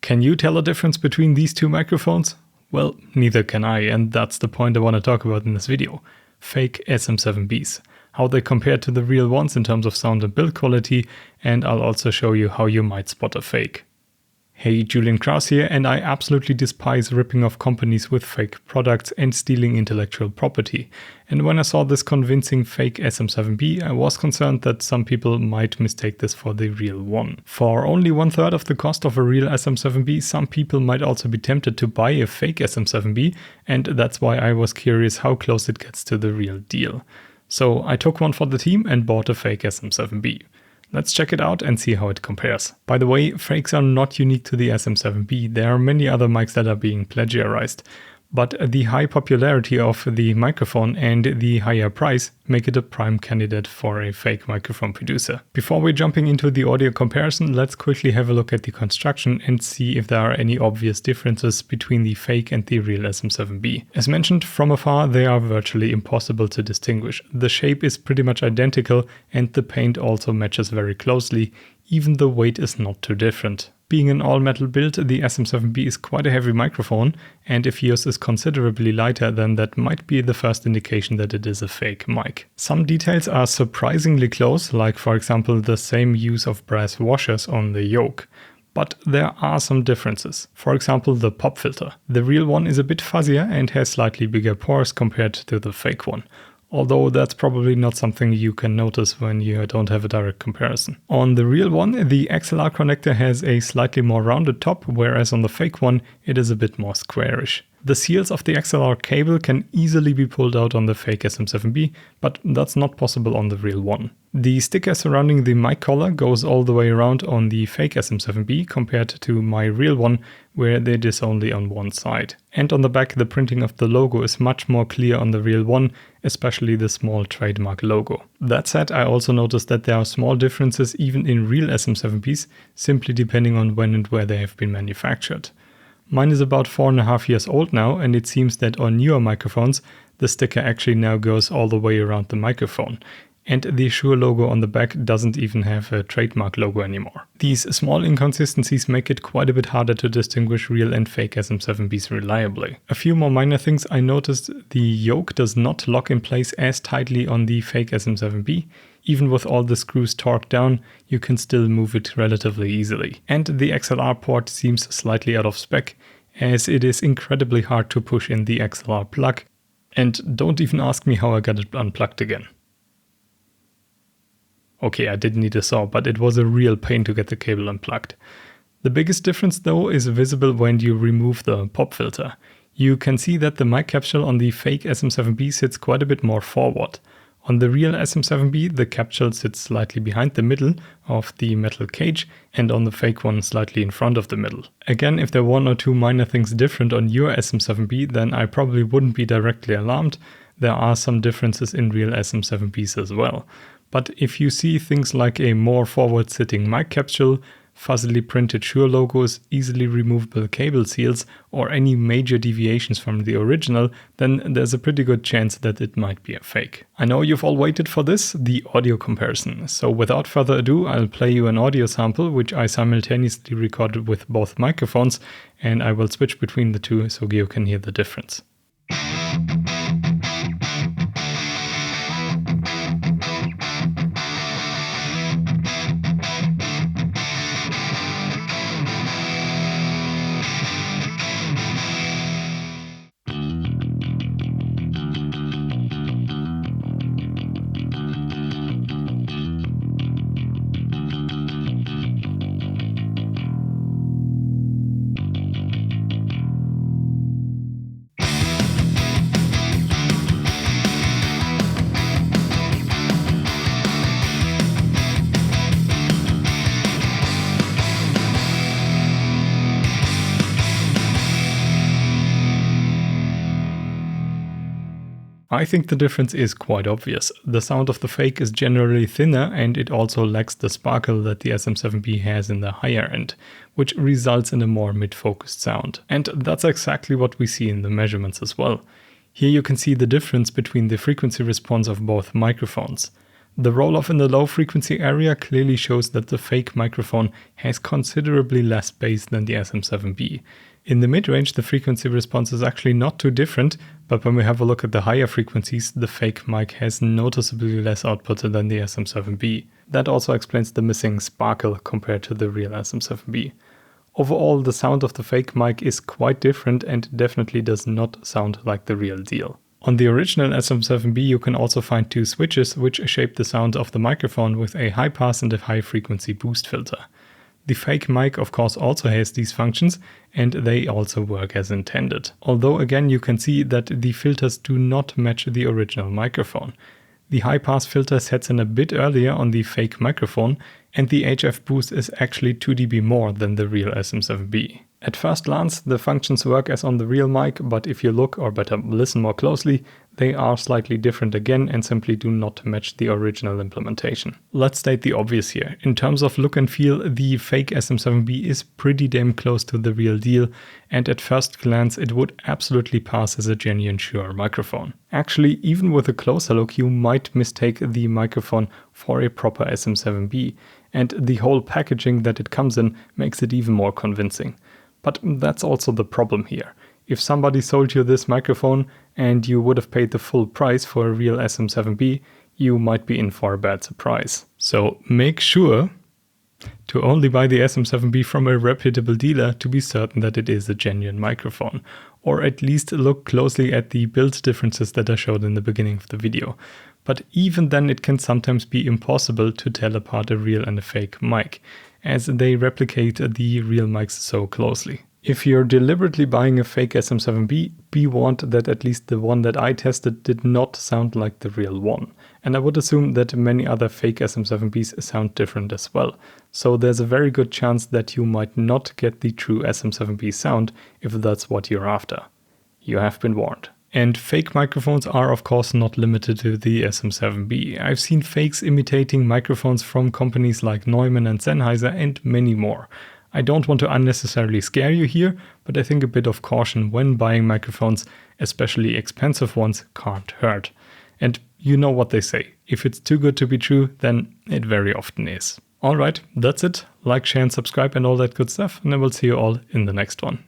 Can you tell a difference between these two microphones? Well, neither can I, and that's the point I want to talk about in this video. Fake SM7Bs. How they compare to the real ones in terms of sound and build quality, and I'll also show you how you might spot a fake. Hey, Julian Kraus here, and I absolutely despise ripping off companies with fake products and stealing intellectual property. And when I saw this convincing fake SM7B, I was concerned that some people might mistake this for the real one. For only 1/3 of the cost of a real SM7B, some people might also be tempted to buy a fake SM7B, and that's why I was curious how close it gets to the real deal. So I took one for the team and bought a fake SM7B. Let's check it out and see how it compares. By the way, fakes are not unique to the SM7B. There are many other mics that are being plagiarized. But the high popularity of the microphone and the higher price make it a prime candidate for a fake microphone producer. Before we're jumping into the audio comparison, let's quickly have a look at the construction and see if there are any obvious differences between the fake and the real SM7B. As mentioned, from afar they are virtually impossible to distinguish. The shape is pretty much identical and the paint also matches very closely. Even the weight is not too different. Being an all-metal build, the SM7B is quite a heavy microphone, and if yours is considerably lighter, then that might be the first indication that it is a fake mic. Some details are surprisingly close, like for example the same use of brass washers on the yoke. But there are some differences. For example, the pop filter. The real one is a bit fuzzier and has slightly bigger pores compared to the fake one. Although that's probably not something you can notice when you don't have a direct comparison. On the real one, the XLR connector has a slightly more rounded top, whereas on the fake one, it is a bit more squarish. The seals of the XLR cable can easily be pulled out on the fake SM7B, but that's not possible on the real one. The sticker surrounding the mic collar goes all the way around on the fake SM7B compared to my real one, where it is only on one side. And on the back, the printing of the logo is much more clear on the real one, especially the small trademark logo. That said, I also noticed that there are small differences even in real SM7Bs, simply depending on when and where they have been manufactured. Mine is about 4.5 years old now, and it seems that on newer microphones, the sticker actually now goes all the way around the microphone. And the Shure logo on the back doesn't even have a trademark logo anymore. These small inconsistencies make it quite a bit harder to distinguish real and fake SM7Bs reliably. A few more minor things: I noticed the yoke does not lock in place as tightly on the fake SM7B. Even with all the screws torqued down, you can still move it relatively easily. And the XLR port seems slightly out of spec, as it is incredibly hard to push in the XLR plug. And don't even ask me how I got it unplugged again. Okay, I did need a saw, but it was a real pain to get the cable unplugged. The biggest difference though is visible when you remove the pop filter. You can see that the mic capsule on the fake SM7B sits quite a bit more forward. On the real SM7B, the capsule sits slightly behind the middle of the metal cage, and on the fake one slightly in front of the middle. Again, if there were one or two minor things different on your SM7B, then I probably wouldn't be directly alarmed. There are some differences in real SM7Bs as well. But if you see things like a more forward-sitting mic capsule, fuzzily printed Shure logos, easily removable cable seals, or any major deviations from the original, then there's a pretty good chance that it might be a fake. I know you've all waited for this, the audio comparison. So without further ado, I'll play you an audio sample which I simultaneously recorded with both microphones, and I will switch between the two so you can hear the difference. I think the difference is quite obvious. The sound of the fake is generally thinner, and it also lacks the sparkle that the SM7B has in the higher end, which results in a more mid-focused sound. And that's exactly what we see in the measurements as well. Here you can see the difference between the frequency response of both microphones. The roll-off in the low frequency area clearly shows that the fake microphone has considerably less bass than the SM7B. In the mid-range, the frequency response is actually not too different, but when we have a look at the higher frequencies, the fake mic has noticeably less output than the SM7B. That also explains the missing sparkle compared to the real SM7B. Overall, the sound of the fake mic is quite different and definitely does not sound like the real deal. On the original SM7B, you can also find two switches which shape the sound of the microphone with a high pass and a high frequency boost filter. The fake mic of course also has these functions and they also work as intended. Although again you can see that the filters do not match the original microphone. The high pass filter sets in a bit earlier on the fake microphone and the HF boost is actually 2 dB more than the real SM7B. At first glance, the functions work as on the real mic, but if you look, or better listen more closely, they are slightly different again and simply do not match the original implementation. Let's state the obvious here. In terms of look and feel, the fake SM7B is pretty damn close to the real deal, and at first glance it would absolutely pass as a genuine Shure microphone. Actually, even with a closer look, you might mistake the microphone for a proper SM7B, and the whole packaging that it comes in makes it even more convincing. But that's also the problem here. If somebody sold you this microphone and you would have paid the full price for a real SM7B, you might be in for a bad surprise. So make sure to only buy the SM7B from a reputable dealer to be certain that it is a genuine microphone. Or at least look closely at the build differences that I showed in the beginning of the video. But even then it can sometimes be impossible to tell apart a real and a fake mic, as they replicate the real mics so closely. If you're deliberately buying a fake SM7B, be warned that at least the one that I tested did not sound like the real one. And I would assume that many other fake SM7Bs sound different as well. So there's a very good chance that you might not get the true SM7B sound if that's what you're after. You have been warned. And fake microphones are of course not limited to the SM7B. I've seen fakes imitating microphones from companies like Neumann and Sennheiser and many more. I don't want to unnecessarily scare you here, but I think a bit of caution when buying microphones, especially expensive ones, can't hurt. And you know what they say, if it's too good to be true, then it very often is. Alright, that's it. Like, share and subscribe and all that good stuff, and I will see you all in the next one.